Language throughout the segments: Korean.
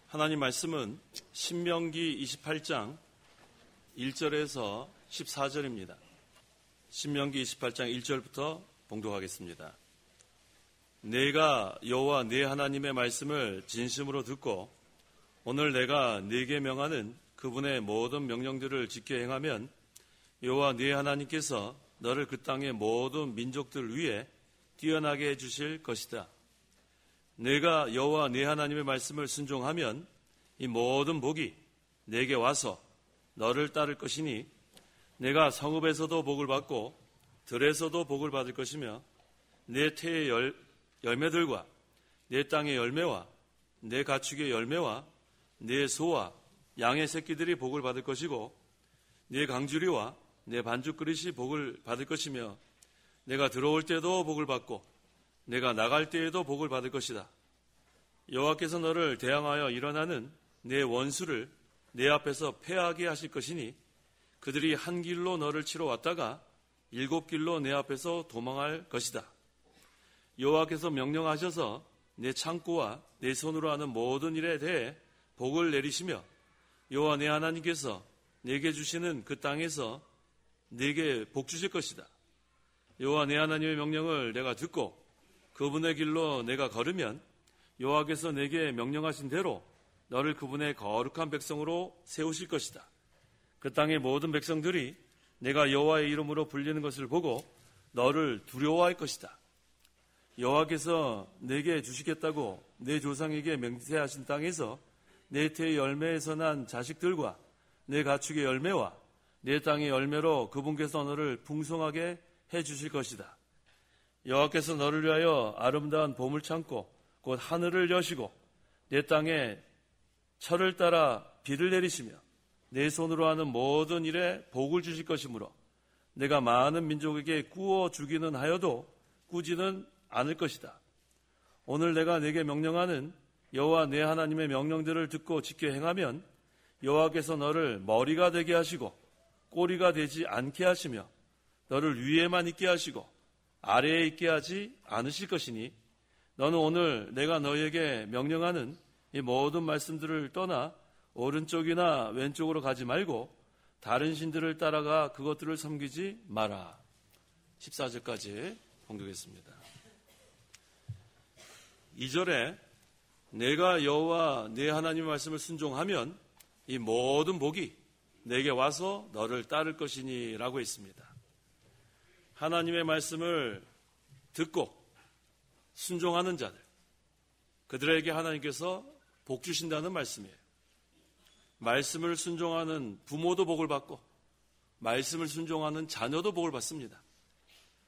하나님 말씀은 신명기 28장 1절에서 14절입니다. 신명기 28장 1절부터 봉독하겠습니다. 내가 여호와 네 하나님의 말씀을 진심으로 듣고 오늘 내가 네게 명하는 그분의 모든 명령들을 지켜 행하면 여호와 네 하나님께서 너를 그 땅의 모든 민족들 위에 뛰어나게 해주실 것이다. 내가 여호와 네 하나님의 말씀을 순종하면 이 모든 복이 내게 와서 너를 따를 것이니 내가 성읍에서도 복을 받고 들에서도 복을 받을 것이며 내 태의 열매들과 내 땅의 열매와 내 가축의 열매와 내 소와 양의 새끼들이 복을 받을 것이고 내 강주리와 내 반죽 그릇이 복을 받을 것이며 내가 들어올 때도 복을 받고 내가 나갈 때에도 복을 받을 것이다. 여호와께서 너를 대항하여 일어나는 내 원수를 내 앞에서 패하게 하실 것이니 그들이 한 길로 너를 치러 왔다가 7길로 내 앞에서 도망할 것이다. 여호와께서 명령하셔서 내 창고와 내 손으로 하는 모든 일에 대해 복을 내리시며 여호와 내 하나님께서 내게 주시는 그 땅에서 내게 복 주실 것이다. 여호와 내 하나님의 명령을 내가 듣고 그분의 길로 내가 걸으면 여호와께서 내게 명령하신 대로 너를 그분의 거룩한 백성으로 세우실 것이다. 그 땅의 모든 백성들이 내가 여호와의 이름으로 불리는 것을 보고 너를 두려워할 것이다. 여호와께서 내게 주시겠다고 내 조상에게 맹세하신 땅에서 내 태의 열매에서 난 자식들과 내 가축의 열매와 내 땅의 열매로 그분께서 너를 풍성하게 해주실 것이다. 여호와께서 너를 위하여 아름다운 봄을 참고 곧 하늘을 여시고 내 땅에 철을 따라 비를 내리시며 내 손으로 하는 모든 일에 복을 주실 것이므로 내가 많은 민족에게 꾸어 주기는 하여도 꾸지는 않을 것이다. 오늘 내가 내게 명령하는 여호와 내 하나님의 명령들을 듣고 지켜 행하면 여호와께서 너를 머리가 되게 하시고 꼬리가 되지 않게 하시며 너를 위에만 있게 하시고 아래에 있게 하지 않으실 것이니 너는 오늘 내가 너에게 명령하는 이 모든 말씀들을 떠나 오른쪽이나 왼쪽으로 가지 말고 다른 신들을 따라가 그것들을 섬기지 마라. 14절까지 봉독했습니다. 2절에 내가 여호와 네 하나님의 말씀을 순종하면 이 모든 복이 내게 와서 너를 따를 것이니 라고 했습니다. 하나님의 말씀을 듣고 순종하는 자들, 그들에게 하나님께서 복 주신다는 말씀이에요. 말씀을 순종하는 부모도 복을 받고 말씀을 순종하는 자녀도 복을 받습니다.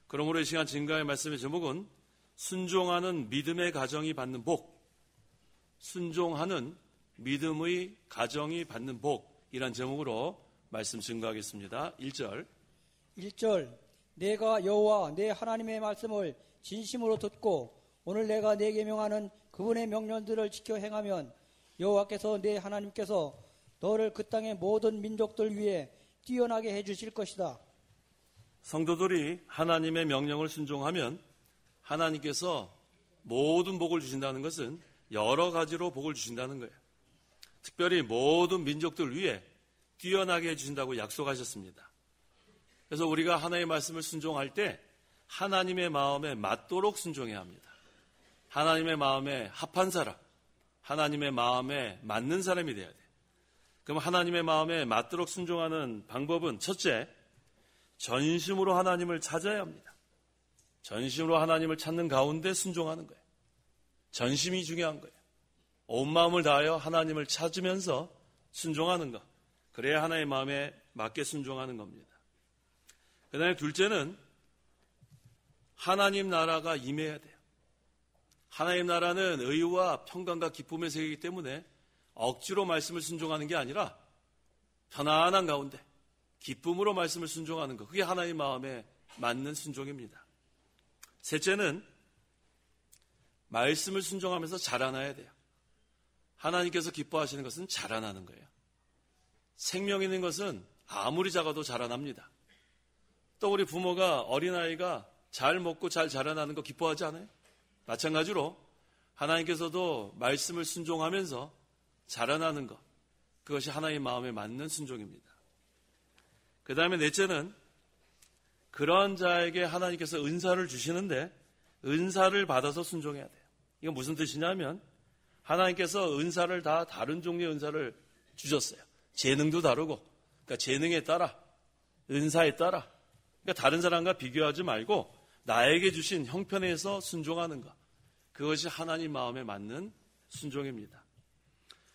그러므로 이 시간 증거의 말씀의 제목은 순종하는 믿음의 가정이 받는 복, 순종하는 믿음의 가정이 받는 복이란 제목으로 말씀 증거하겠습니다. 1절 내가 여호와 내 하나님의 말씀을 진심으로 듣고 오늘 내가 내게 명하는 그분의 명령들을 지켜 행하면 여호와께서 내 하나님께서 너를 그 땅의 모든 민족들 위에 뛰어나게 해주실 것이다. 성도들이 하나님의 명령을 순종하면 하나님께서 모든 복을 주신다는 것은 여러 가지로 복을 주신다는 거예요. 특별히 모든 민족들 위에 뛰어나게 해주신다고 약속하셨습니다. 그래서 우리가 하나님의 말씀을 순종할 때 하나님의 마음에 맞도록 순종해야 합니다. 하나님의 마음에 합한 사람, 하나님의 마음에 맞는 사람이 돼야 돼요. 그럼 하나님의 마음에 맞도록 순종하는 방법은 첫째, 전심으로 하나님을 찾아야 합니다. 전심으로 하나님을 찾는 가운데 순종하는 거예요. 전심이 중요한 거예요. 온 마음을 다하여 하나님을 찾으면서 순종하는 것. 그래야 하나님의 마음에 맞게 순종하는 겁니다. 그 다음에 둘째는 하나님 나라가 임해야 돼요. 하나님 나라는 의와 평강과 기쁨의 세계이기 때문에 억지로 말씀을 순종하는 게 아니라 편안한 가운데 기쁨으로 말씀을 순종하는 것. 그게 하나님 마음에 맞는 순종입니다. 셋째는 말씀을 순종하면서 자라나야 돼요. 하나님께서 기뻐하시는 것은 자라나는 거예요. 생명 있는 것은 아무리 작아도 자라납니다. 또 우리 부모가 어린아이가 잘 먹고 잘 자라나는 거 기뻐하지 않아요? 마찬가지로 하나님께서도 말씀을 순종하면서 자라나는 것, 그것이 하나님의 마음에 맞는 순종입니다. 그 다음에 넷째는 그런 자에게 하나님께서 은사를 주시는데 은사를 받아서 순종해야 돼요. 이건 무슨 뜻이냐면 하나님께서 은사를 다 다른 종류의 은사를 주셨어요. 재능도 다르고, 그러니까 재능에 따라, 은사에 따라, 그러니까 다른 사람과 비교하지 말고 나에게 주신 형편에서 순종하는 것, 그것이 하나님 마음에 맞는 순종입니다.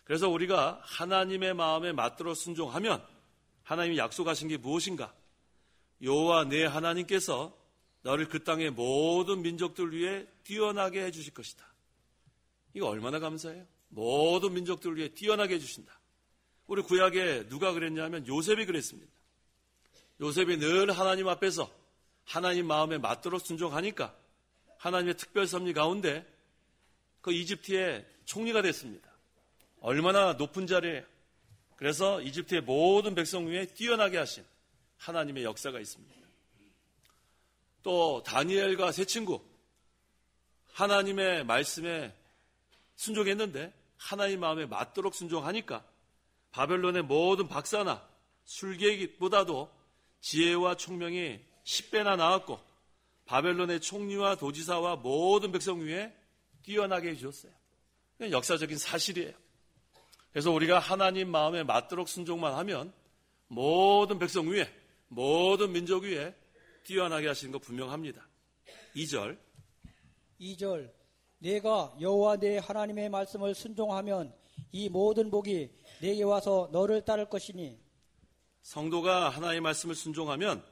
그래서 우리가 하나님의 마음에 맞도록 순종하면 하나님이 약속하신 게 무엇인가? 여호와 내 하나님께서 너를 그 땅의 모든 민족들 위해 뛰어나게 해주실 것이다. 이거 얼마나 감사해요? 모든 민족들 위해 뛰어나게 해주신다. 우리 구약에 누가 그랬냐면 요셉이 그랬습니다. 요셉이 늘 하나님 앞에서 하나님 마음에 맞도록 순종하니까 하나님의 특별 섭리 가운데 그 이집트의 총리가 됐습니다. 얼마나 높은 자리에, 그래서 이집트의 모든 백성 위에 뛰어나게 하신 하나님의 역사가 있습니다. 또 다니엘과 세 친구, 하나님의 말씀에 순종했는데 하나님 마음에 맞도록 순종하니까 바벨론의 모든 박사나 술객보다도 지혜와 총명이 10배나 나왔고 바벨론의 총리와 도지사와 모든 백성 위에 뛰어나게 해주셨어요. 역사적인 사실이에요. 그래서 우리가 하나님 마음에 맞도록 순종만 하면 모든 백성 위에, 모든 민족 위에 뛰어나게 하시는 거 분명합니다. 2절 내가 여호와 내 하나님의 말씀을 순종하면 이 모든 복이 내게 와서 너를 따를 것이니. 성도가 하나님의 말씀을 순종하면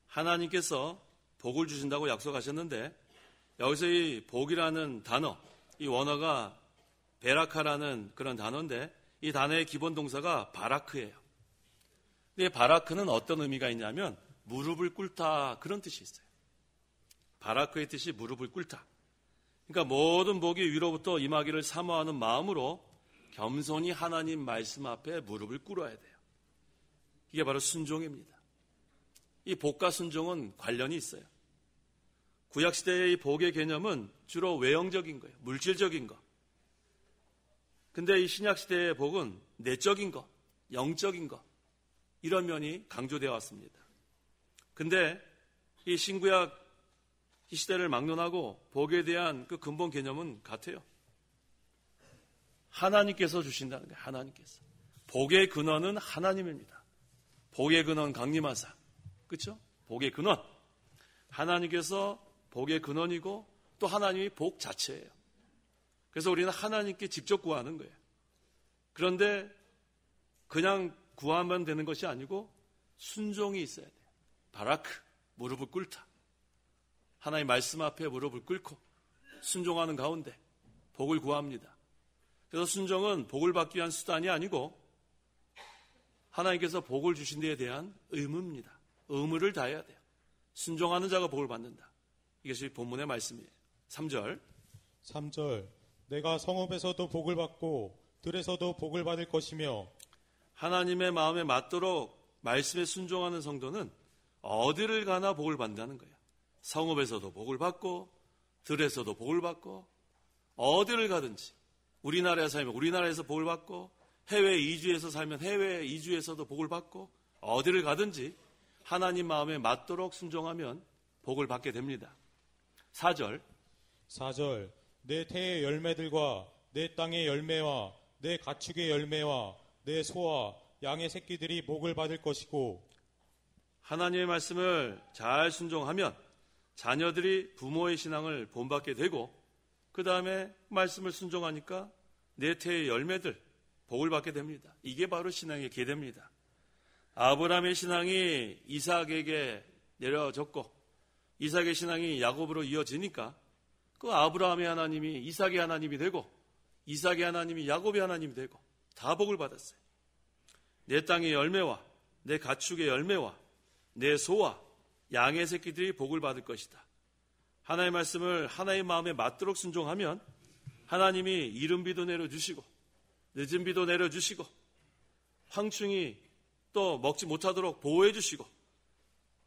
하나님께서 복을 주신다고 약속하셨는데 여기서 이 복이라는 단어, 이 원어가 베라카라는 그런 단어인데 이 단어의 기본 동사가 바라크예요. 근데 바라크는 어떤 의미가 있냐면 무릎을 꿇다, 그런 뜻이 있어요. 바라크의 뜻이 무릎을 꿇다. 그러니까 모든 복이 위로부터 임하기를 사모하는 마음으로 겸손히 하나님 말씀 앞에 무릎을 꿇어야 돼요. 이게 바로 순종입니다. 이 복과 순종은 관련이 있어요. 구약시대의 이 복의 개념은 주로 외형적인 거예요. 물질적인 거. 근데 이 신약시대의 복은 내적인 거, 영적인 거, 이런 면이 강조되어 왔습니다. 근데 이 신구약 이 시대를 막론하고 복에 대한 그 근본 개념은 같아요. 하나님께서 주신다는 거예요. 하나님께서. 복의 근원은 하나님입니다. 복의 근원 강림하사. 그렇죠? 복의 근원. 하나님께서 복의 근원이고 또 하나님이 복 자체예요. 그래서 우리는 하나님께 직접 구하는 거예요. 그런데 그냥 구하면 되는 것이 아니고 순종이 있어야 돼요. 바라크, 무릎을 꿇다. 하나님 말씀 앞에 무릎을 꿇고 순종하는 가운데 복을 구합니다. 그래서 순종은 복을 받기 위한 수단이 아니고 하나님께서 복을 주신 데에 대한 의무입니다. 의무를 다해야 돼요. 순종하는 자가 복을 받는다. 이것이 본문의 말씀이에요. 3절 내가 성읍에서도 복을 받고 들에서도 복을 받을 것이며. 하나님의 마음에 맞도록 말씀에 순종하는 성도는 어디를 가나 복을 받는다는 거예요. 성읍에서도 복을 받고 들에서도 복을 받고 어디를 가든지 우리나라에 살면 우리나라에서 복을 받고 해외 이주에서 살면 해외 이주에서도 복을 받고 어디를 가든지 하나님 마음에 맞도록 순종하면 복을 받게 됩니다. 4절 내 태의 열매들과 내 땅의 열매와 내 가축의 열매와 내 소와 양의 새끼들이 복을 받을 것이고. 하나님의 말씀을 잘 순종하면 자녀들이 부모의 신앙을 본받게 되고 그 다음에 말씀을 순종하니까 내 태의 열매들 복을 받게 됩니다. 이게 바로 신앙의 계대입니다. 아브라함의 신앙이 이삭에게 내려졌고 이삭의 신앙이 야곱으로 이어지니까 그 아브라함의 하나님이 이삭의 하나님이 되고 이삭의 하나님이 야곱의 하나님이 되고 다 복을 받았어요. 내 땅의 열매와 내 가축의 열매와 내 소와 양의 새끼들이 복을 받을 것이다. 하나님의 말씀을 하나의 마음에 맞도록 순종하면 하나님이 이른 비도 내려주시고 늦은 비도 내려주시고 황충이 또 먹지 못하도록 보호해 주시고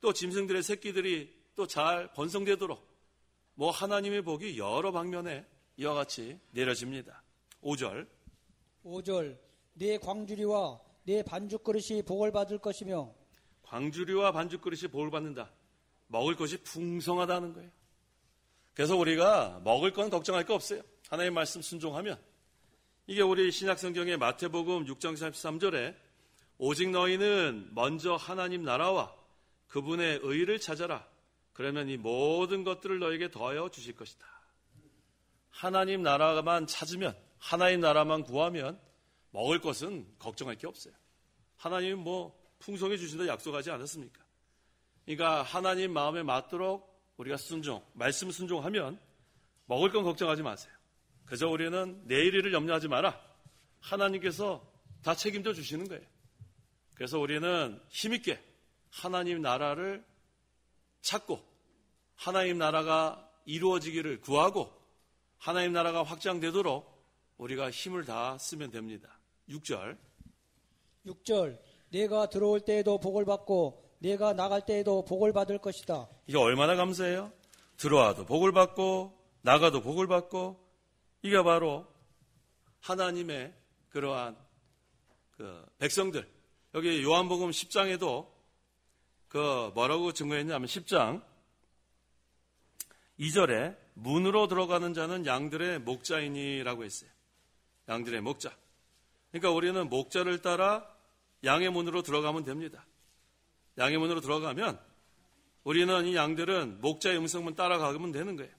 또 짐승들의 새끼들이 또 잘 번성되도록 하나님의 복이 여러 방면에 이와 같이 내려집니다. 5절 5절 내 광주리와 내 반죽그릇이 복을 받을 것이며 광주리와 반죽그릇이 복을 받는다. 먹을 것이 풍성하다는 거예요. 그래서 우리가 먹을 건 걱정할 거 없어요. 하나님의 말씀 순종하면. 이게 우리 신약성경의 마태복음 6장 33절에 오직 너희는 먼저 하나님 나라와 그분의 의를 찾아라. 그러면 이 모든 것들을 너에게 더하여 주실 것이다. 하나님 나라만 찾으면, 하나님 나라만 구하면 먹을 것은 걱정할 게 없어요. 하나님은 뭐 풍성해 주신다 약속하지 않았습니까? 그러니까 하나님 마음에 맞도록 우리가 말씀 순종하면 먹을 건 걱정하지 마세요. 그저 우리는 내일 일을 염려하지 마라. 하나님께서 다 책임져 주시는 거예요. 그래서 우리는 힘있게 하나님 나라를 찾고 하나님 나라가 이루어지기를 구하고 하나님 나라가 확장되도록 우리가 힘을 다 쓰면 됩니다. 6절 내가 들어올 때에도 복을 받고 내가 나갈 때에도 복을 받을 것이다. 이게 얼마나 감사해요? 들어와도 복을 받고 나가도 복을 받고 이게 바로 하나님의 그러한 백성들. 여기 요한복음 10장에도 뭐라고 증거했냐면 10장 2절에 문으로 들어가는 자는 양들의 목자이니라고 했어요. 양들의 목자. 그러니까 우리는 목자를 따라 양의 문으로 들어가면 됩니다. 양의 문으로 들어가면 우리는 이 양들은 목자의 음성만 따라가면 되는 거예요.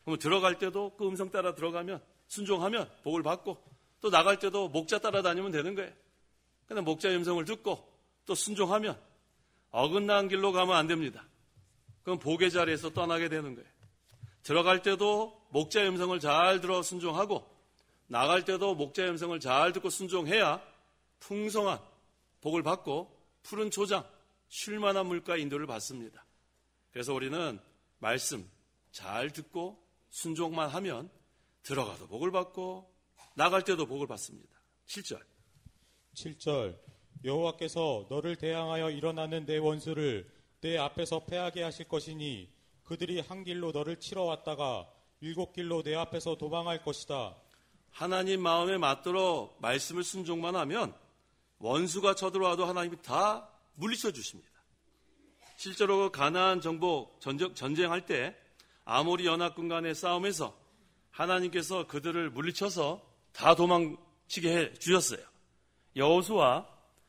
그럼 들어갈 때도 그 음성 따라 들어가면 순종하면 복을 받고 또 나갈 때도 목자 따라다니면 되는 거예요. 근데 목자의 음성을 듣고 또 순종하면 어긋난 길로 가면 안 됩니다. 그럼 복의 자리에서 떠나게 되는 거예요. 들어갈 때도 목자의 음성을 잘 들어 순종하고 나갈 때도 목자의 음성을 잘 듣고 순종해야 풍성한 복을 받고 푸른 초장, 쉴만한 물가 인도를 받습니다. 그래서 우리는 말씀 잘 듣고 순종만 하면 들어가도 복을 받고 나갈 때도 복을 받습니다. 7절 여호와께서 너를 대항하여 일어나는 내 원수를 내 앞에서 패하게 하실 것이니 그들이 한 길로 너를 치러 왔다가 7길로 내 앞에서 도망할 것이다. 하나님 마음에 맞도록 말씀을 순종만 하면 원수가 쳐들어와도 하나님이 다 물리쳐 주십니다. 실제로 가나안 정복 전쟁할 때 아모리 연합군 간의 싸움에서 하나님께서 그들을 물리쳐서 다 도망치게 해 주셨어요. 여호수아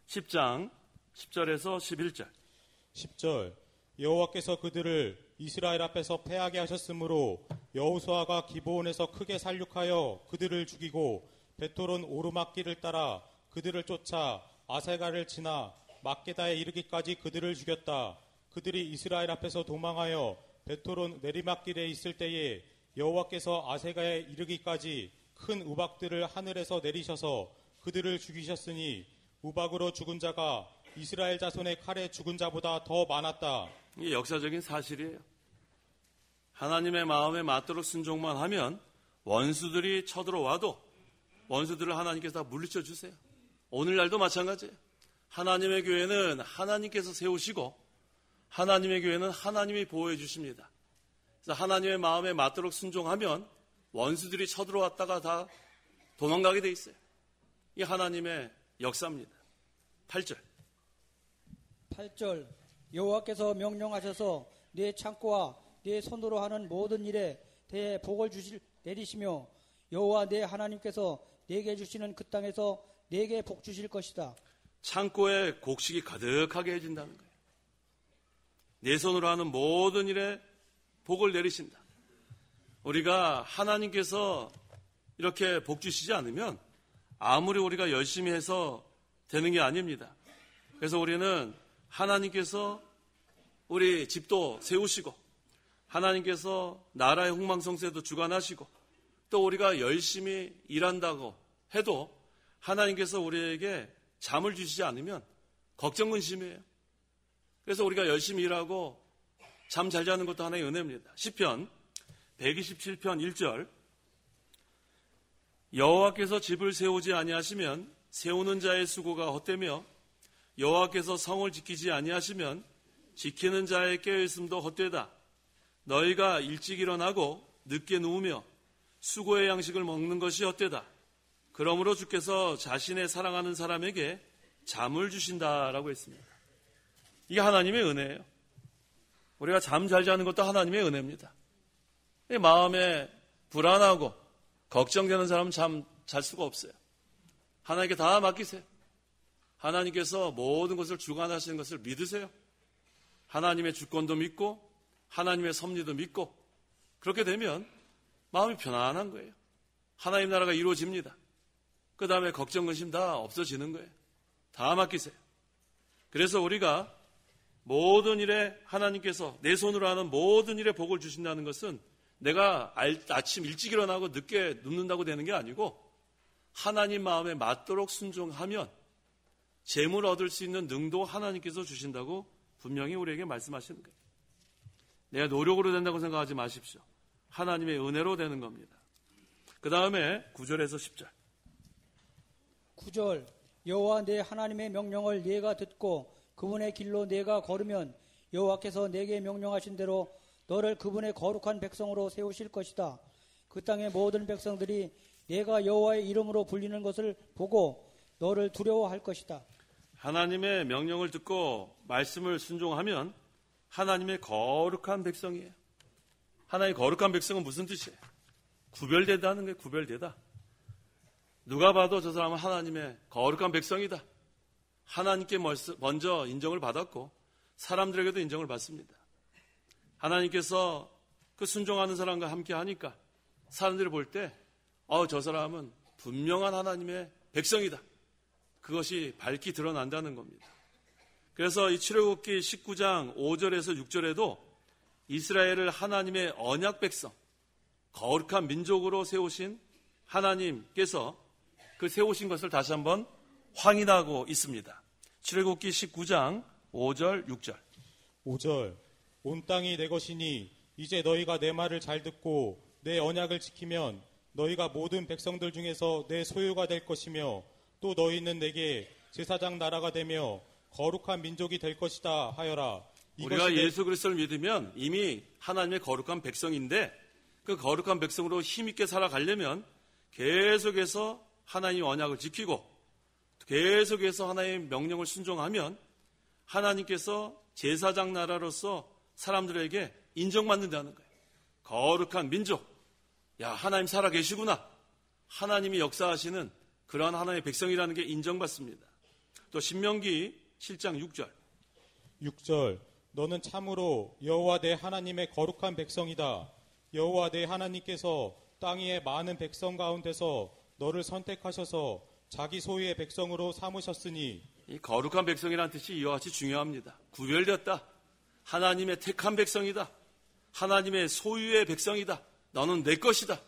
10장 10절에서 11절 10절 여호와께서 그들을 이스라엘 앞에서 패하게 하셨으므로 여호수아가 기브온에서 크게 살육하여 그들을 죽이고 베토론 오르막길을 따라 그들을 쫓아 아세가를 지나 막게다에 이르기까지 그들을 죽였다. 그들이 이스라엘 앞에서 도망하여 베토론 내리막길에 있을 때에 여호와께서 아세가에 이르기까지 큰 우박들을 하늘에서 내리셔서 그들을 죽이셨으니 우박으로 죽은 자가 이스라엘 자손의 칼에 죽은 자보다 더 많았다. 이게 역사적인 사실이에요. 하나님의 마음에 맞도록 순종만 하면 원수들이 쳐들어와도 원수들을 하나님께서 다 물리쳐 주세요. 오늘날도 마찬가지예요. 하나님의 교회는 하나님께서 세우시고 하나님의 교회는 하나님이 보호해 주십니다. 그래서 하나님의 마음에 맞도록 순종하면 원수들이 쳐들어왔다가 다 도망가게 돼 있어요. 이게 하나님의 역사입니다. 8절 여호와께서 명령하셔서 내 창고와 내 손으로 하는 모든 일에 대해 복을 내리시며 여호와 내 하나님께서 내게 주시는 그 땅에서 내게 복 주실 것이다. 창고에 곡식이 가득하게 해진다는 거예요. 내 손으로 하는 모든 일에 복을 내리신다. 우리가 하나님께서 이렇게 복 주시지 않으면 아무리 우리가 열심히 해서 되는 게 아닙니다. 그래서 우리는 하나님께서 우리 집도 세우시고 하나님께서 나라의 흥망성쇠도 주관하시고 또 우리가 열심히 일한다고 해도 하나님께서 우리에게 잠을 주시지 않으면 걱정 근심이에요. 그래서 우리가 열심히 일하고 잠 잘 자는 것도 하나의 은혜입니다. 시편 127편 1절 여호와께서 집을 세우지 아니하시면 세우는 자의 수고가 헛되며 여호와께서 성을 지키지 아니하시면 지키는 자의 깨어있음도 헛되다. 너희가 일찍 일어나고 늦게 누우며 수고의 양식을 먹는 것이 헛되다. 그러므로 주께서 자신의 사랑하는 사람에게 잠을 주신다라고 했습니다. 이게 하나님의 은혜예요. 우리가 잠 잘 자는 것도 하나님의 은혜입니다. 마음에 불안하고 걱정되는 사람은 잠 잘 수가 없어요. 하나님께 다 맡기세요. 하나님께서 모든 것을 주관하시는 것을 믿으세요. 하나님의 주권도 믿고 하나님의 섭리도 믿고 그렇게 되면 마음이 편안한 거예요. 하나님 나라가 이루어집니다. 그 다음에 걱정, 근심 다 없어지는 거예요. 다 맡기세요. 그래서 우리가 모든 일에 하나님께서 내 손으로 하는 모든 일에 복을 주신다는 것은 내가 아침 일찍 일어나고 늦게 눕는다고 되는 게 아니고 하나님 마음에 맞도록 순종하면 재물 얻을 수 있는 능도 하나님께서 주신다고 분명히 우리에게 말씀하시는 거예요. 내가 노력으로 된다고 생각하지 마십시오. 하나님의 은혜로 되는 겁니다. 그 다음에 9절에서 10절. 9절 여호와 내 하나님의 명령을 네가 듣고 그분의 길로 네가 걸으면 여호와께서 네게 명령하신 대로 너를 그분의 거룩한 백성으로 세우실 것이다. 그 땅의 모든 백성들이 네가 여호와의 이름으로 불리는 것을 보고 너를 두려워할 것이다. 하나님의 명령을 듣고 말씀을 순종하면 하나님의 거룩한 백성이에요. 하나님의 거룩한 백성은 무슨 뜻이에요? 구별되다는 게 구별되다. 누가 봐도 저 사람은 하나님의 거룩한 백성이다. 하나님께 먼저 인정을 받았고 사람들에게도 인정을 받습니다. 하나님께서 그 순종하는 사람과 함께 하니까 사람들이 볼 때 저 사람은 분명한 하나님의 백성이다. 그것이 밝히 드러난다는 겁니다. 그래서 이 출애굽기 19장 5절에서 6절에도 이스라엘을 하나님의 언약 백성, 거룩한 민족으로 세우신 하나님께서 그 세우신 것을 다시 한번 확인하고 있습니다. 출애굽기 19장 5절, 6절. 5절 온 땅이 내 것이니 이제 너희가 내 말을 잘 듣고 내 언약을 지키면 너희가 모든 백성들 중에서 내 소유가 될 것이며 또 너희는 내게 제사장 나라가 되며 거룩한 민족이 될 것이다 하여라. 우리가 예수 그리스도를 믿으면 이미 하나님의 거룩한 백성인데 그 거룩한 백성으로 힘있게 살아가려면 계속해서 하나님의 언약을 지키고 계속해서 하나님의 명령을 순종하면 하나님께서 제사장 나라로서 사람들에게 인정받는다는 거예요. 거룩한 민족. 야, 하나님 살아계시구나. 하나님이 역사하시는 그러한 하나님의 백성이라는 게 인정받습니다. 또 신명기 7장 6절. 6절 너는 참으로 여호와 내 하나님의 거룩한 백성이다. 여호와 내 하나님께서 땅 위의 많은 백성 가운데서 너를 선택하셔서 자기 소유의 백성으로 삼으셨으니 이 거룩한 백성이라는 뜻이 이와 같이 중요합니다. 구별되었다. 하나님의 택한 백성이다. 하나님의 소유의 백성이다. 너는 내 것이다.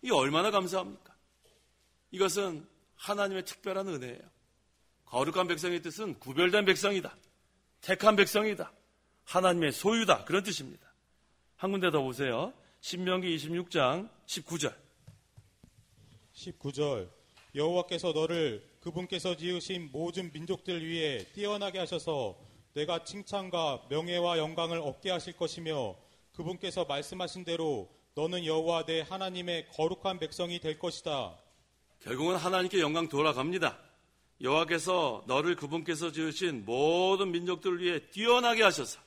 이게 얼마나 감사합니까? 이것은 하나님의 특별한 은혜예요. 거룩한 백성의 뜻은 구별된 백성이다. 택한 백성이다. 하나님의 소유다. 그런 뜻입니다. 한 군데 더 보세요. 신명기 26장 19절. 19절 여호와께서 너를 그분께서 지으신 모든 민족들 위에 뛰어나게 하셔서 내가 칭찬과 명예와 영광을 얻게 하실 것이며 그분께서 말씀하신 대로 너는 여호와 내 하나님의 거룩한 백성이 될 것이다. 결국은 하나님께 영광 돌아갑니다. 여호와께서 너를 그분께서 지으신 모든 민족들 위해 뛰어나게 하셔서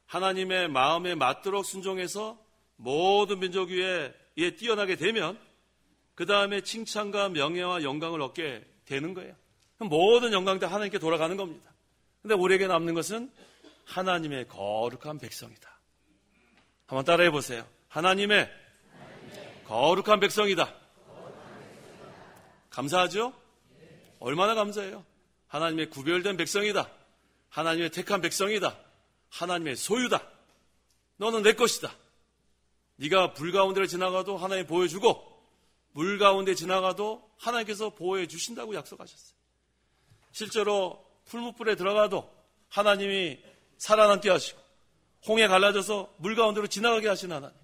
하나님의 마음에 맞도록 순종해서 모든 민족 위에 뛰어나게 되면 그 다음에 칭찬과 명예와 영광을 얻게 되는 거예요. 모든 영광 다 하나님께 돌아가는 겁니다. 근데 우리에게 남는 것은 하나님의 거룩한 백성이다. 한번 따라해 보세요. 하나님의 거룩한 백성이다. 감사하죠? 얼마나 감사해요? 하나님의 구별된 백성이다. 하나님의 택한 백성이다. 하나님의 소유다. 너는 내 것이다. 네가 불 가운데를 지나가도 하나님 보여주고 물 가운데 지나가도 하나님께서 보호해 주신다고 약속하셨어요. 실제로 풀무불에 들어가도 하나님이 살아남게 하시고 홍해 갈라져서 물 가운데로 지나가게 하신 하나님.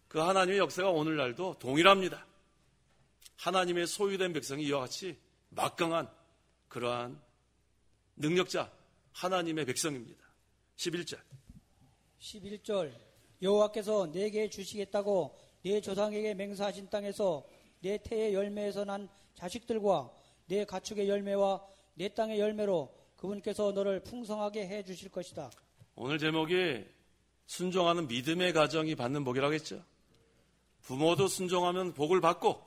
그 하나님의 역사가 오늘날도 동일합니다. 하나님의 소유된 백성이 이와 같이 막강한 그러한 능력자 하나님의 백성입니다. 11절. 11절 여호와께서 내게 주시겠다고 네 조상에게 맹세하신 땅에서 내 태의 열매에서 난 자식들과 내 가축의 열매와 내 땅의 열매로 그분께서 너를 풍성하게 해 주실 것이다. 오늘 제목이 순종하는 믿음의 가정이 받는 복이라고 했죠. 부모도 순종하면 복을 받고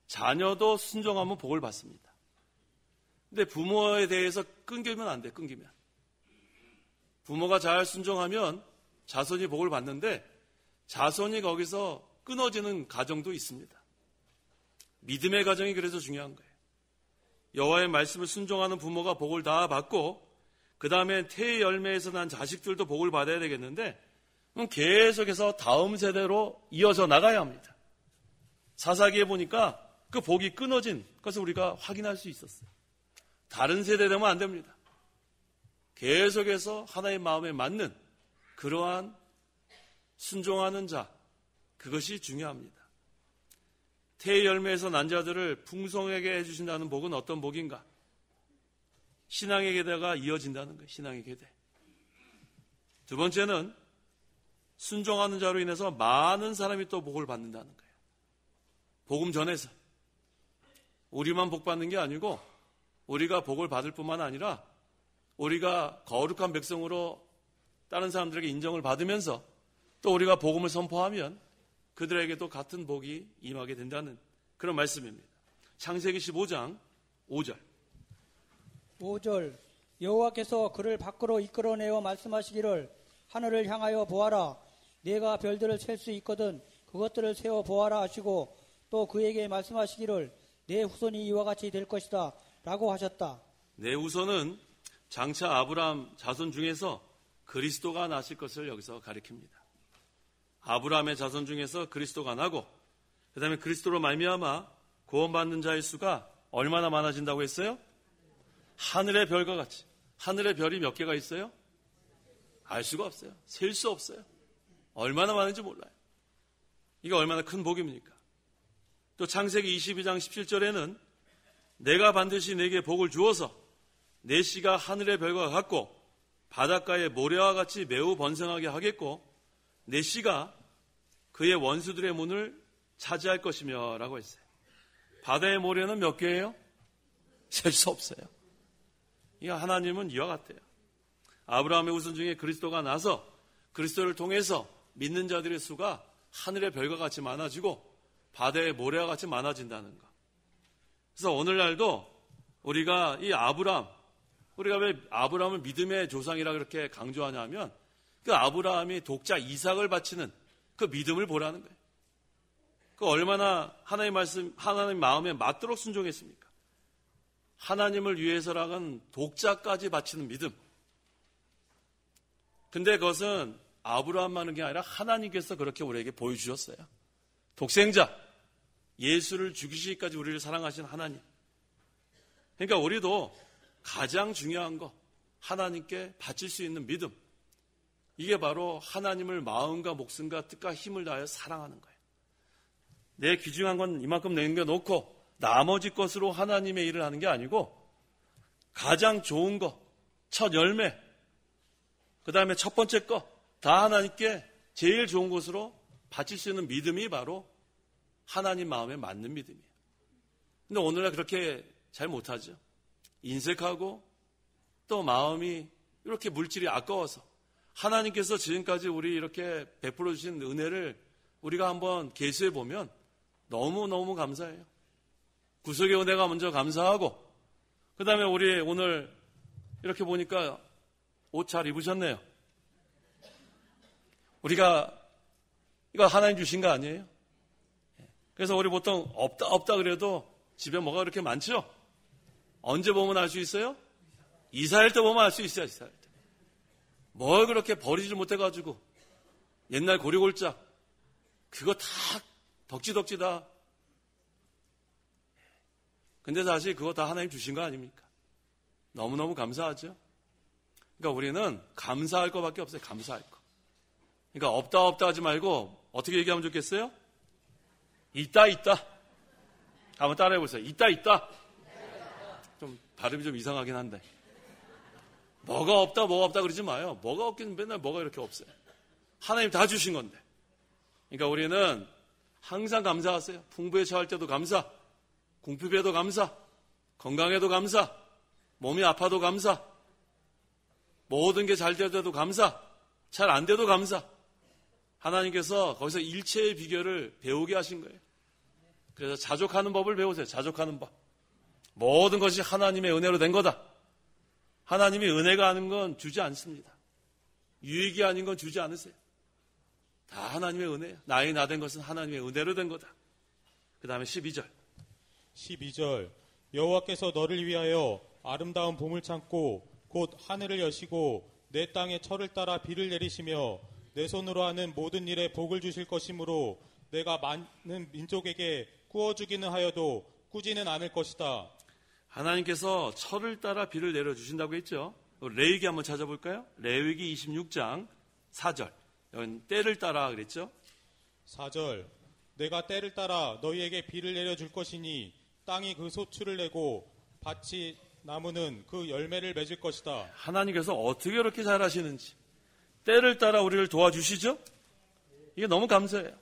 자녀도 순종하면 복을 받습니다. 근데 부모에 대해서 끊기면 안 돼. 끊기면. 부모가 잘 순종하면 자손이 복을 받는데 자손이 거기서 끊어지는 가정도 있습니다. 믿음의 가정이 그래서 중요한 거예요. 여호와의 말씀을 순종하는 부모가 복을 다 받고 그 다음에 태의 열매에서 난 자식들도 복을 받아야 되겠는데 그럼 계속해서 다음 세대로 이어져 나가야 합니다. 사사기에 보니까 그 복이 끊어진 것을 우리가 확인할 수 있었어요. 다른 세대 되면 안 됩니다. 계속해서 하나의 마음에 맞는 그러한 순종하는 자, 그것이 중요합니다. 태의 열매에서 난 자들을 풍성하게 해주신다는 복은 어떤 복인가? 신앙의 계대가 이어진다는 거예요. 신앙의 계대. 두 번째는 순종하는 자로 인해서 많은 사람이 또 복을 받는다는 거예요. 복음 전에서 우리만 복 받는 게 아니고 우리가 복을 받을 뿐만 아니라 우리가 거룩한 백성으로 다른 사람들에게 인정을 받으면서 또 우리가 복음을 선포하면 그들에게도 같은 복이 임하게 된다는 그런 말씀입니다. 창세기 15장 5절. 5절 여호와께서 그를 밖으로 이끌어내어 말씀하시기를 하늘을 향하여 보아라 내가 별들을 셀 수 있거든 그것들을 세어 보아라 하시고 또 그에게 말씀하시기를 내 후손이 이와 같이 될 것이다 라고 하셨다. 내 후손은 장차 아브라함 자손 중에서 그리스도가 나실 것을 여기서 가리킵니다. 아브라함의 자손 중에서 그리스도가 나고 그 다음에 그리스도로 말미암아 구원받는 자의 수가 얼마나 많아진다고 했어요? 하늘의 별과 같이. 하늘의 별이 몇 개가 있어요? 알 수가 없어요. 셀 수 없어요. 얼마나 많은지 몰라요. 이게 얼마나 큰 복입니까? 또 창세기 22장 17절에는 내가 반드시 내게 복을 주어서 내 씨가 하늘의 별과 같고 바닷가의 모래와 같이 매우 번성하게 하겠고 내 씨가 그의 원수들의 문을 차지할 것이며 라고 했어요. 바다의 모래는 몇 개예요? 셀 수 없어요. 이 하나님은 이와 같아요. 아브라함의 후손 중에 그리스도가 나서 그리스도를 통해서 믿는 자들의 수가 하늘의 별과 같이 많아지고 바다의 모래와 같이 많아진다는 것. 그래서 오늘날도 우리가 이 우리가 왜 아브라함을 믿음의 조상이라 그렇게 강조하냐면 그 아브라함이 독자 이삭을 바치는 그 믿음을 보라는 거예요. 그 얼마나 하나님 말씀, 하나님 마음에 맞도록 순종했습니까? 하나님을 위해서라는 독자까지 바치는 믿음. 근데 그것은 아브라함만 하는 게 아니라 하나님께서 그렇게 우리에게 보여주셨어요. 독생자, 예수를 죽이시기까지 우리를 사랑하신 하나님. 그러니까 우리도 가장 중요한 거, 하나님께 바칠 수 있는 믿음. 이게 바로 하나님을 마음과 목숨과 뜻과 힘을 다하여 사랑하는 거예요. 내 귀중한 건 이만큼 남겨놓고 나머지 것으로 하나님의 일을 하는 게 아니고 가장 좋은 거, 첫 열매, 그 다음에 첫 번째 거 다 하나님께 제일 좋은 것으로 바칠 수 있는 믿음이 바로 하나님 마음에 맞는 믿음이에요. 근데 오늘날 그렇게 잘 못하죠. 인색하고 또 마음이 이렇게 물질이 아까워서 하나님께서 지금까지 우리 이렇게 베풀어 주신 은혜를 우리가 한번 계수해 보면 너무너무 감사해요. 구속의 은혜가 먼저 감사하고 그 다음에 우리 오늘 이렇게 보니까 옷 잘 입으셨네요. 우리가 이거 하나님 주신 거 아니에요? 그래서 우리 보통 없다 그래도 집에 뭐가 그렇게 많죠? 언제 보면 알 수 있어요? 이사할 때 보면 알 수 있어요. 이사할 때. 뭘 그렇게 버리질 못해가지고 옛날 고리골짝 그거 다 덕지덕지다. 근데 사실 그거 다 하나님 주신 거 아닙니까? 너무너무 감사하죠? 그러니까 우리는 감사할 것밖에 없어요. 감사할 거. 그러니까 없다 하지 말고 어떻게 얘기하면 좋겠어요? 있다. 한번 따라해보세요. 있다. 좀 발음이 좀 이상하긴 한데. 뭐가 없다 그러지 마요. 뭐가 없긴 맨날 뭐가 이렇게 없어요. 하나님 다 주신 건데. 그러니까 우리는 항상 감사하세요. 풍부에 처할 때도 감사, 궁핍에도 감사, 건강에도 감사, 몸이 아파도 감사, 모든 게 잘 될 때도 감사, 잘 안 돼도 감사. 하나님께서 거기서 일체의 비결을 배우게 하신 거예요. 그래서 자족하는 법을 배우세요. 자족하는 법. 모든 것이 하나님의 은혜로 된 거다. 하나님이 은혜가 아닌 건 주지 않습니다. 유익이 아닌 건 주지 않으세요. 다 하나님의 은혜예요. 나의 나 된 것은 하나님의 은혜로 된 거다. 그 다음에 12절. 12절 여호와께서 너를 위하여 아름다운 봄을 참고 곧 하늘을 여시고 내 땅에 철을 따라 비를 내리시며 내 손으로 하는 모든 일에 복을 주실 것이므로 내가 많은 민족에게 꾸어주기는 하여도 꾸지는 않을 것이다. 하나님께서 철을 따라 비를 내려주신다고 했죠. 레위기 한번 찾아볼까요? 레위기 26장 4절. 여기는 때를 따라 그랬죠. 4절 내가 때를 따라 너희에게 비를 내려줄 것이니 땅이 그 소출을 내고 밭이 나무는 그 열매를 맺을 것이다. 하나님께서 어떻게 그렇게 잘하시는지 때를 따라 우리를 도와주시죠. 이게 너무 감사해요.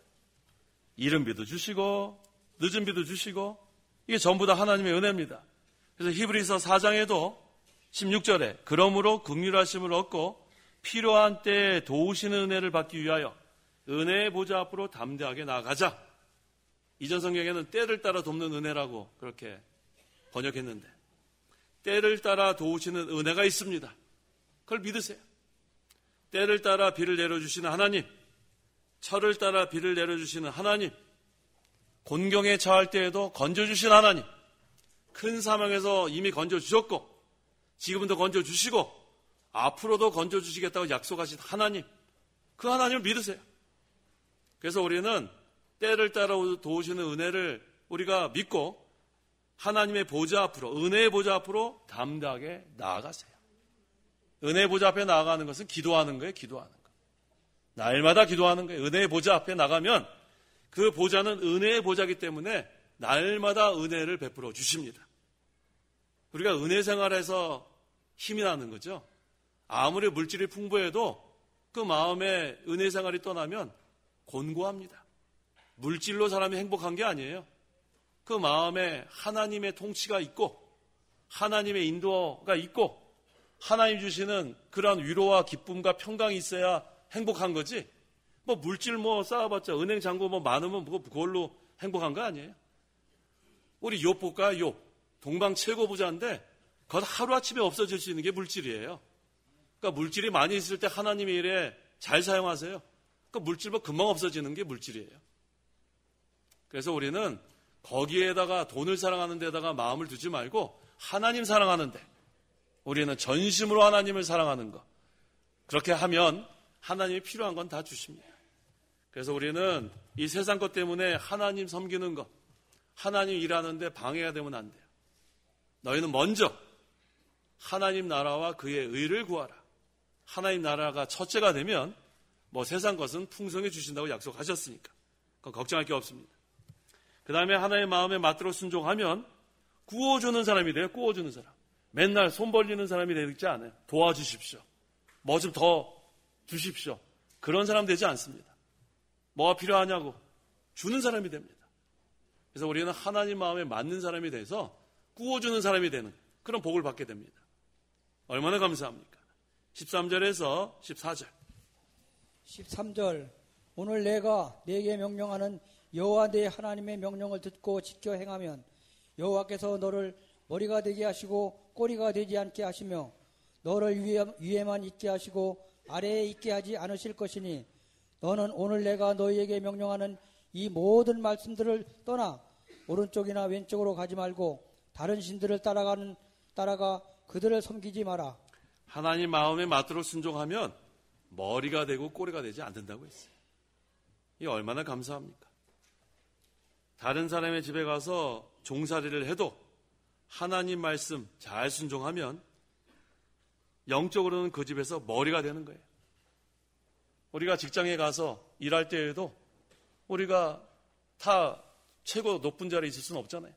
이른 비도 주시고 늦은 비도 주시고 이게 전부 다 하나님의 은혜입니다. 그래서 히브리서 4장에도 16절에 그러므로 긍휼하심을 얻고 필요한 때에 도우시는 은혜를 받기 위하여 은혜의 보좌 앞으로 담대하게 나아가자. 이전 성경에는 때를 따라 돕는 은혜라고 그렇게 번역했는데 때를 따라 도우시는 은혜가 있습니다. 그걸 믿으세요. 때를 따라 비를 내려주시는 하나님, 철을 따라 비를 내려주시는 하나님, 곤경에 처할 때에도 건져주신 하나님, 큰 사망에서 이미 건져주셨고 지금도 건져주시고 앞으로도 건져주시겠다고 약속하신 하나님, 그 하나님을 믿으세요. 그래서 우리는 때를 따라 도우시는 은혜를 우리가 믿고 하나님의 보좌 앞으로, 은혜의 보좌 앞으로 담대하게 나아가세요. 은혜의 보좌 앞에 나아가는 것은 기도하는 거예요. 기도하는 거. 날마다 기도하는 거예요. 은혜의 보좌 앞에 나가면 그 보좌는 은혜의 보좌이기 때문에 날마다 은혜를 베풀어 주십니다. 우리가 은혜 생활에서 힘이 나는 거죠. 아무리 물질이 풍부해도 그 마음에 은혜 생활이 떠나면 곤고합니다. 물질로 사람이 행복한 게 아니에요. 그 마음에 하나님의 통치가 있고 하나님의 인도가 있고 하나님 주시는 그런 위로와 기쁨과 평강이 있어야 행복한 거지. 뭐 물질 쌓아봤자 은행 잔고 많으면 그걸로 행복한 거 아니에요. 우리 욥 볼까요? 욥. 동방 최고 부자인데 그것 하루아침에 없어질 수 있는 게 물질이에요. 그러니까 물질이 많이 있을 때 하나님의 일에 잘 사용하세요. 그러니까 물질 금방 없어지는 게 물질이에요. 그래서 우리는 거기에다가 돈을 사랑하는 데다가 마음을 두지 말고 하나님 사랑하는 데 우리는 전심으로 하나님을 사랑하는 것. 그렇게 하면 하나님이 필요한 건 다 주십니다. 그래서 우리는 이 세상 것 때문에 하나님 섬기는 것, 하나님 일하는데 방해가 되면 안 돼요. 너희는 먼저 하나님 나라와 그의 의를 구하라. 하나님 나라가 첫째가 되면 세상 것은 풍성해 주신다고 약속하셨으니까 그건 걱정할 게 없습니다. 그 다음에 하나님의 마음에 맞들어 순종하면 구워주는 사람이 돼요. 구워주는 사람. 맨날 손 벌리는 사람이 되지 않아요. 도와주십시오. 뭐 좀 더 주십시오. 그런 사람 되지 않습니다. 뭐가 필요하냐고 주는 사람이 됩니다. 그래서 우리는 하나님 마음에 맞는 사람이 돼서 구워주는 사람이 되는 그런 복을 받게 됩니다. 얼마나 감사합니까? 13절에서 14절. 13절 오늘 내가 네게 명령하는 여호와 네 하나님의 명령을 듣고 지켜 행하면 여호와께서 너를 머리가 되게 하시고 꼬리가 되지 않게 하시며 너를 위에만 있게 하시고 아래에 있게 하지 않으실 것이니 너는 오늘 내가 너희에게 명령하는 이 모든 말씀들을 떠나 오른쪽이나 왼쪽으로 가지 말고 다른 신들을 따라가 그들을 섬기지 마라. 하나님 마음에 맞도록 순종하면 머리가 되고 꼬리가 되지 않는다고 했어요. 이게 얼마나 감사합니까? 다른 사람의 집에 가서 종살이를 해도 하나님 말씀 잘 순종하면 영적으로는 그 집에서 머리가 되는 거예요. 우리가 직장에 가서 일할 때에도 우리가 다 최고 높은 자리에 있을 수는 없잖아요.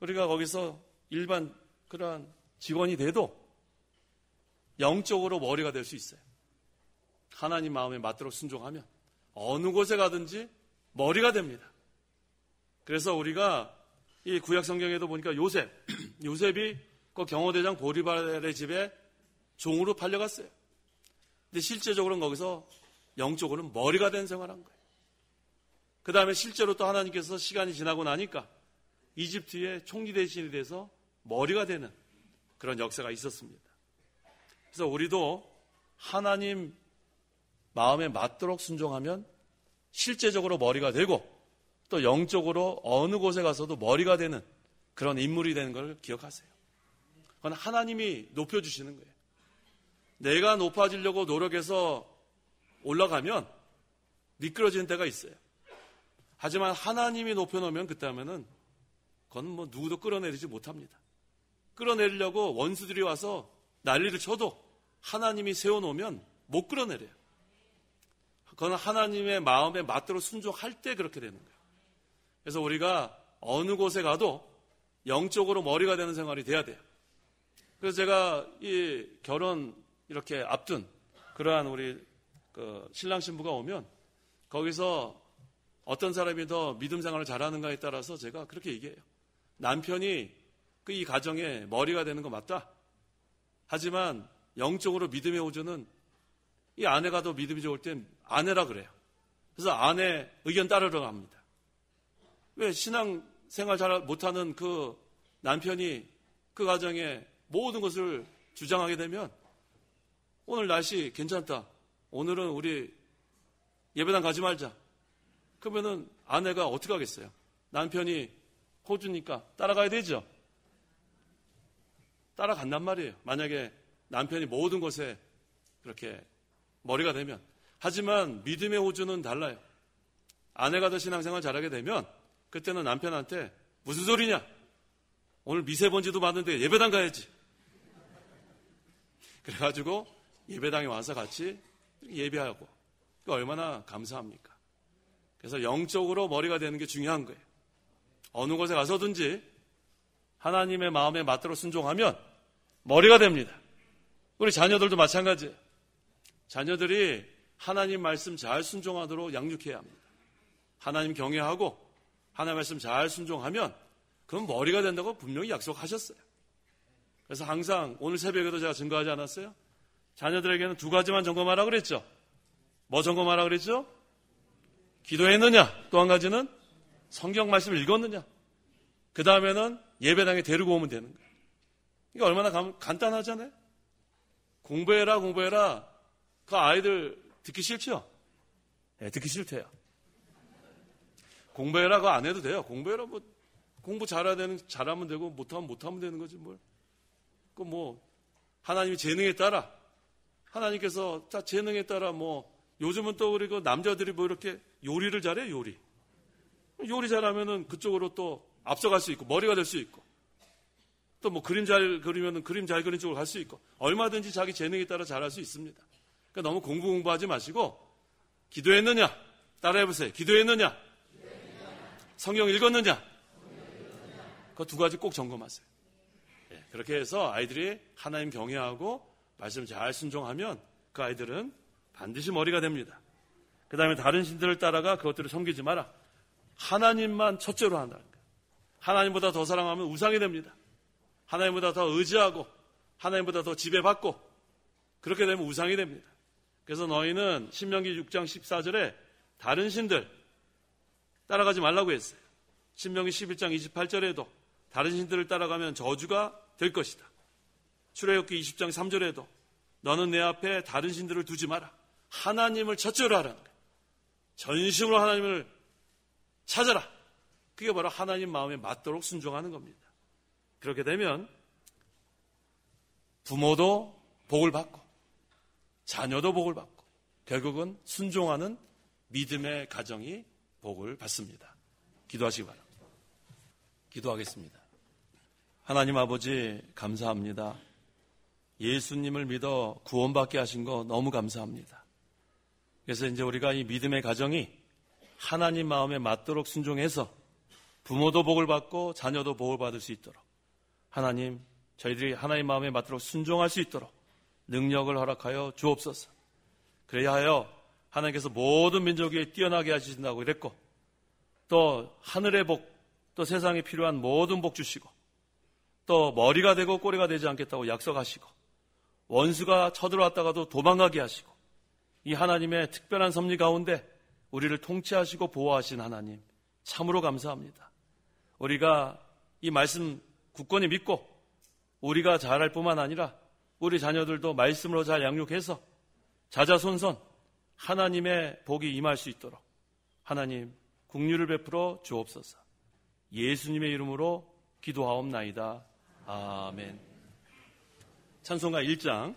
우리가 거기서 일반 그러한 직원이 돼도 영적으로 머리가 될 수 있어요. 하나님 마음에 맞도록 순종하면 어느 곳에 가든지 머리가 됩니다. 그래서 우리가 이 구약 성경에도 보니까 요셉이 그 경호대장 보리발의 집에 종으로 팔려갔어요. 근데 실제적으로는 거기서 영적으로는 머리가 된 생활한 거예요. 그 다음에 실제로 또 하나님께서 시간이 지나고 나니까 이집트의 총리 대신이 돼서 머리가 되는 그런 역사가 있었습니다. 그래서 우리도 하나님 마음에 맞도록 순종하면 실제적으로 머리가 되고 또 영적으로 어느 곳에 가서도 머리가 되는 그런 인물이 되는 걸 기억하세요. 그건 하나님이 높여주시는 거예요. 내가 높아지려고 노력해서 올라가면 미끄러지는 때가 있어요. 하지만 하나님이 높여놓으면 그때하면은 그건 뭐 누구도 끌어내리지 못합니다. 끌어내리려고 원수들이 와서 난리를 쳐도 하나님이 세워놓으면 못 끌어내려요. 그건 하나님의 마음에 맞도록 순종할 때 그렇게 되는 거예요. 그래서 우리가 어느 곳에 가도 영적으로 머리가 되는 생활이 돼야 돼요. 그래서 제가 이 결혼 이렇게 앞둔 그러한 우리 신랑 신부가 오면 거기서 어떤 사람이 더 믿음 생활을 잘하는가에 따라서 제가 그렇게 얘기해요. 남편이 이 가정에 머리가 되는 거 맞다. 하지만 영적으로 믿음의 호주는 이 아내가 더 믿음이 좋을 땐 아내라 그래요. 그래서 아내 의견 따르러 갑니다. 왜 신앙생활 잘 못하는 그 남편이 그 가정에 모든 것을 주장하게 되면 오늘 날씨 괜찮다. 오늘은 우리 예배당 가지 말자. 그러면은 아내가 어떻게 하겠어요? 남편이 호주니까 따라가야 되죠. 따라간단 말이에요. 만약에 남편이 모든 것에 그렇게 머리가 되면. 하지만 믿음의 호주는 달라요. 아내가 더 신앙생활 잘하게 되면 그때는 남편한테 무슨 소리냐? 오늘 미세먼지도 많은데 예배당 가야지. 그래가지고 예배당에 와서 같이 예배하고 얼마나 감사합니까? 그래서 영적으로 머리가 되는 게 중요한 거예요. 어느 곳에 가서든지 하나님의 마음에 맞도록 순종하면 머리가 됩니다. 우리 자녀들도 마찬가지예요. 자녀들이 하나님 말씀 잘 순종하도록 양육해야 합니다. 하나님 경외하고 하나님 말씀 잘 순종하면 그건 머리가 된다고 분명히 약속하셨어요. 그래서 항상 오늘 새벽에도 제가 증거하지 않았어요? 자녀들에게는 2가지만 점검하라고 그랬죠. 뭐 점검하라고 그랬죠? 기도했느냐, 또 한 가지는 성경 말씀을 읽었느냐, 그 다음에는 예배당에 데리고 오면 되는 거예요. 이게 얼마나 간단하잖아요. 공부해라. 그 아이들 듣기 싫죠? 네, 듣기 싫대요. 공부해라 그거 안 해도 돼요. 공부해라 뭐 공부 잘하면 되고 못하면 되는 거지 뭘. 그 뭐 하나님이 재능에 따라 하나님께서 다 재능에 따라 뭐 요즘은 또 우리 그 남자들이 뭐 이렇게 요리를 잘해요. 요리 잘하면은 그쪽으로 또 앞서갈 수 있고 머리가 될 수 있고 또 뭐 그림 잘 그리면은 그림 잘 그리는 쪽으로 갈 수 있고 얼마든지 자기 재능에 따라 잘할 수 있습니다. 그러니까 너무 공부하지 마시고 기도했느냐 따라해보세요. 기도했느냐 성경 읽었느냐 그 2가지 꼭 점검하세요. 네, 그렇게 해서 아이들이 하나님 경외하고 말씀 잘 순종하면 그 아이들은 반드시 머리가 됩니다. 그 다음에 다른 신들을 따라가 그것들을 섬기지 마라. 하나님만 첫째로 한다는 거예요. 하나님보다 더 사랑하면 우상이 됩니다. 하나님보다 더 의지하고 하나님보다 더 지배받고 그렇게 되면 우상이 됩니다. 그래서 너희는 신명기 6장 14절에 다른 신들 따라가지 말라고 했어요. 신명기 11장 28절에도 다른 신들을 따라가면 저주가 될 것이다. 출애굽기 20장 3절에도 너는 내 앞에 다른 신들을 두지 마라. 하나님을 첫째로 하라는 거예요. 전심으로 하나님을 찾아라. 그게 바로 하나님 마음에 맞도록 순종하는 겁니다. 그렇게 되면 부모도 복을 받고 자녀도 복을 받고 결국은 순종하는 믿음의 가정이 복을 받습니다. 기도하시기 바랍니다. 기도하겠습니다. 하나님 아버지 감사합니다. 예수님을 믿어 구원받게 하신 거 너무 감사합니다. 그래서 이제 우리가 이 믿음의 가정이 하나님 마음에 맞도록 순종해서 부모도 복을 받고 자녀도 복을 받을 수 있도록 하나님 저희들이 하나님 마음에 맞도록 순종할 수 있도록 능력을 허락하여 주옵소서. 그래야 하여 하나님께서 모든 민족 위에 뛰어나게 하신다고 그랬고 또 하늘의 복, 또 세상에 필요한 모든 복 주시고, 또 머리가 되고 꼬리가 되지 않겠다고 약속하시고, 원수가 쳐들어왔다가도 도망가게 하시고, 이 하나님의 특별한 섭리 가운데 우리를 통치하시고 보호하신 하나님, 참으로 감사합니다. 우리가 이 말씀 굳건히 믿고 우리가 잘할 뿐만 아니라 우리 자녀들도 말씀으로 잘 양육해서 자자손손 하나님의 복이 임할 수 있도록 하나님 긍휼을 베풀어 주옵소서. 예수님의 이름으로 기도하옵나이다. 아멘. 찬송가 1장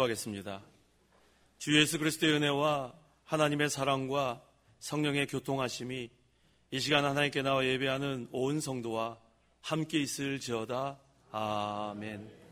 기도하겠습니다. 주 예수 그리스도의 은혜와 하나님의 사랑과 성령의 교통하심이 이 시간 하나님께 나와 예배하는 온 성도와 함께 있을지어다. 아멘.